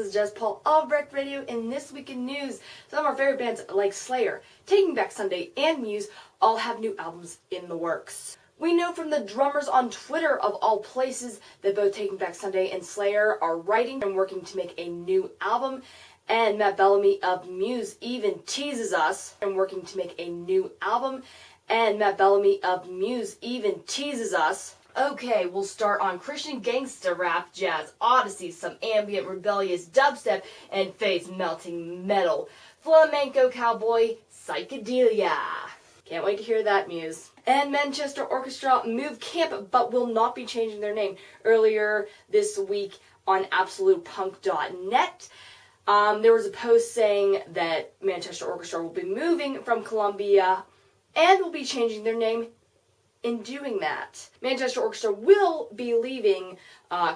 is Jess Paul of WreckedRadio. In this week in news, some of our favorite bands like Slayer, Taking Back Sunday, and Muse all have new albums in the works. We know from the drummers on Twitter, of all places, that both Taking Back Sunday and Slayer are writing and working to make a new album. And Matt Bellamy of Muse even teases us and working to make a new album. And Matt Bellamy of Muse even teases us. Okay, we'll start on Christian gangsta rap, jazz, odyssey, some ambient rebellious dubstep, and face-melting metal. Flamenco cowboy psychedelia. Can't wait to hear that, Muse. And Manchester Orchestra move camp but will not be changing their name. Earlier this week on AbsolutePunk.net, there was a post saying that Manchester Orchestra will be moving from Columbia and will be changing their name in doing that. Manchester Orchestra will be leaving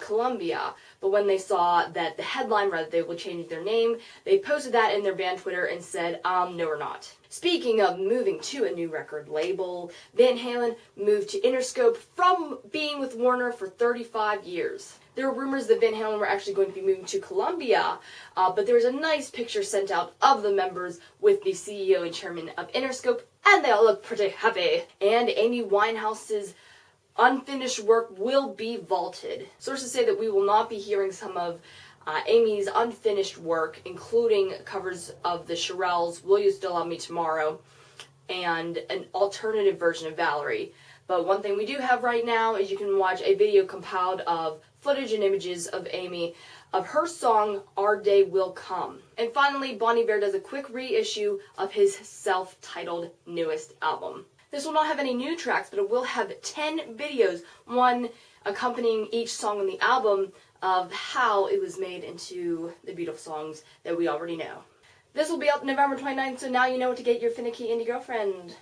Columbia, but when they saw that the headline read that they will change their name, they posted that in their band Twitter and said, no we're not. Speaking of moving to a new record label, Van Halen moved to Interscope from being with Warner for 35 years. There were rumors that Van Halen were actually going to be moving to Columbia, but there was a nice picture sent out of the members with the CEO and chairman of Interscope, and they all look pretty happy. And Amy Winehouse's unfinished work will be vaulted. Sources say that we will not be hearing some of Amy's unfinished work, including covers of the Shirelles, Will You Still Love Me Tomorrow, and an alternative version of Valerie. But one thing we do have right now is you can watch a video compiled of footage and images of Amy of her song Our Day Will Come. And finally, Bon Iver does a quick reissue of his self-titled newest album. This will not have any new tracks, but it will have 10 videos, one accompanying each song on the album, of how it was made into the beautiful songs that we already know. This will be out November 29th, so now you know what to get your finicky indie girlfriend.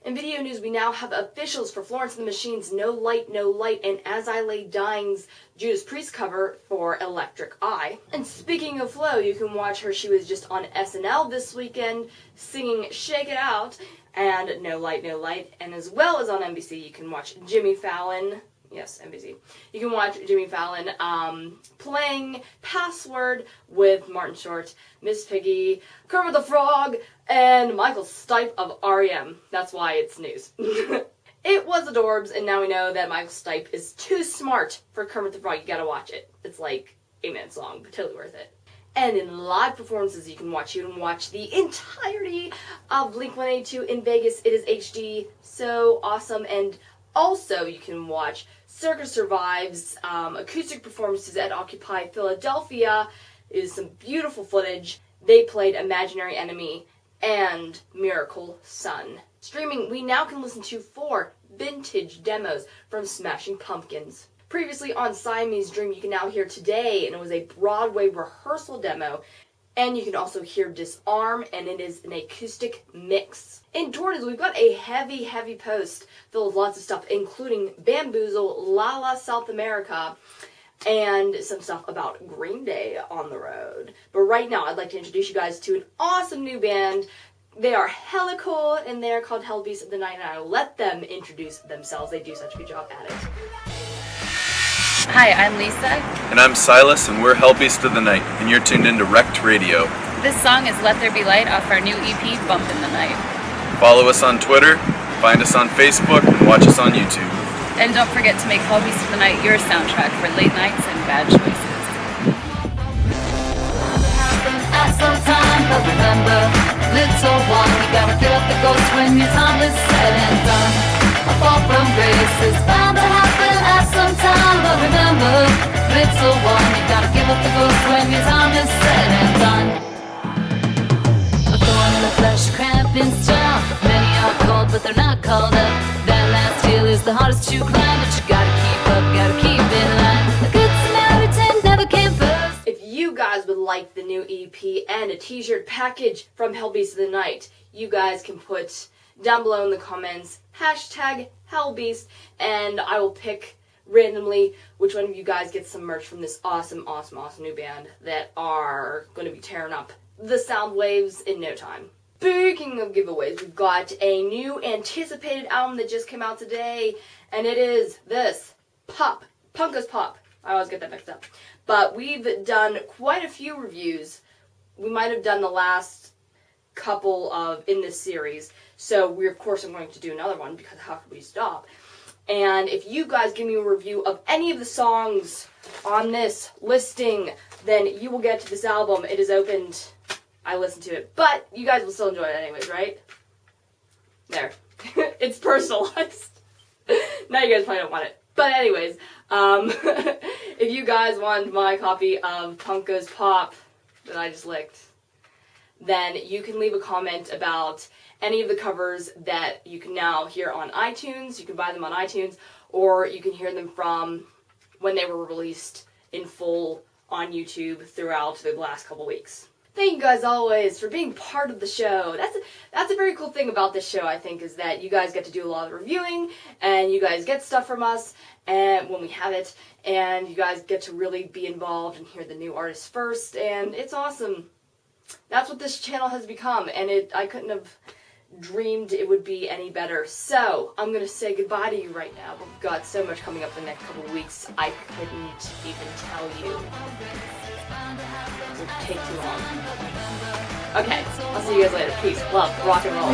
In video news, we now have officials for Florence The Machine's No Light, No Light, and As I Lay Dying's Judas Priest cover for Electric Eye. And speaking of Flo, you can watch her. She was just on SNL this weekend singing Shake It Out and No Light, No Light. And as well as on NBC, you can watch Jimmy Fallon. Yes, NBC. You can watch Jimmy Fallon playing Password with Martin Short, Miss Piggy, Kermit the Frog, and Michael Stipe of R.E.M. That's why it's news. It was adorbs, and now we know that Michael Stipe is too smart for Kermit the Frog. You gotta watch it. It's like 8 minutes long, but totally worth it. And in live performances you can watch the entirety of Blink-182 in Vegas. It is HD, so awesome. And also you can watch Circa Survive's acoustic performances at Occupy Philadelphia. It is some beautiful footage. They played Imaginary Enemy and Miracle Sun. Streaming, we now can listen to 4 vintage demos from Smashing Pumpkins. Previously on Siamese Dream, you can now hear Today, and it was a Broadway rehearsal demo. And you can also hear Disarm, and it is an acoustic mix. In Jordan's, we've got a heavy post filled with lots of stuff, including Bamboozle, Lolla, South America, and some stuff about Green Day on the road. But right now, I'd like to introduce you guys to an awesome new band. They are hella cool, and they're called Hellbeast of the Night, and I will let them introduce themselves. They do such a good job at it. Hi, I'm Lisa. And I'm Silas, and we're Hellbeast of the Night, and you're tuned into WreckedRadio. This song is Let There Be Light off our new EP, Bump in the Night. Follow us on Twitter, find us on Facebook, and watch us on YouTube. And don't forget to make Hellbeast of the Night your soundtrack for late nights and bad choices. At some time, but remember, little one, you gotta fill up the ghost when your time is said and done. A fall from grace is bound to happen at some time, but remember, little one, you gotta give up the ghost when your time is said and done. A thorn in the flesh, cramp in style. Many are called, but they're not called up. That last hill is the hardest to climb, but you gotta keep up, gotta keep in line. The good Samaritan never came first. If you guys would like the new EP and a t-shirt package from Hellbeast of the Night, you guys can put down below in the comments #Hellbeast, and I will pick randomly which one of you guys gets some merch from this awesome new band that are going to be tearing up the sound waves in no time. Speaking of giveaways, we've got a new anticipated album that just came out today, and it is this, Pop, Punk as Pop. I always get that mixed up. But we've done quite a few reviews. We might have done the last couple in this series. So we, of course, are going to do another one because how could we stop? And if you guys give me a review of any of the songs on this listing, then you will get to this album. It is opened. I listened to it. But you guys will still enjoy it anyways, right? There. It's personalized. Now you guys probably don't want it. But anyways, if you guys want my copy of Punk Goes Pop that I just licked, then you can leave a comment about any of the covers that you can now hear on iTunes. You can buy them on iTunes, or you can hear them from when they were released in full on YouTube throughout the last couple weeks. Thank you guys always for being part of the show. That's a very cool thing about this show, I think, is that you guys get to do a lot of reviewing, and you guys get stuff from us and when we have it, and you guys get to really be involved and hear the new artists first, and it's awesome. That's what this channel has become, and I couldn't have dreamed it would be any better. So, I'm going to say goodbye to you right now. We've got so much coming up the next couple of weeks, I couldn't even tell you. It would take too long. Okay, I'll see you guys later. Peace, love, rock and roll.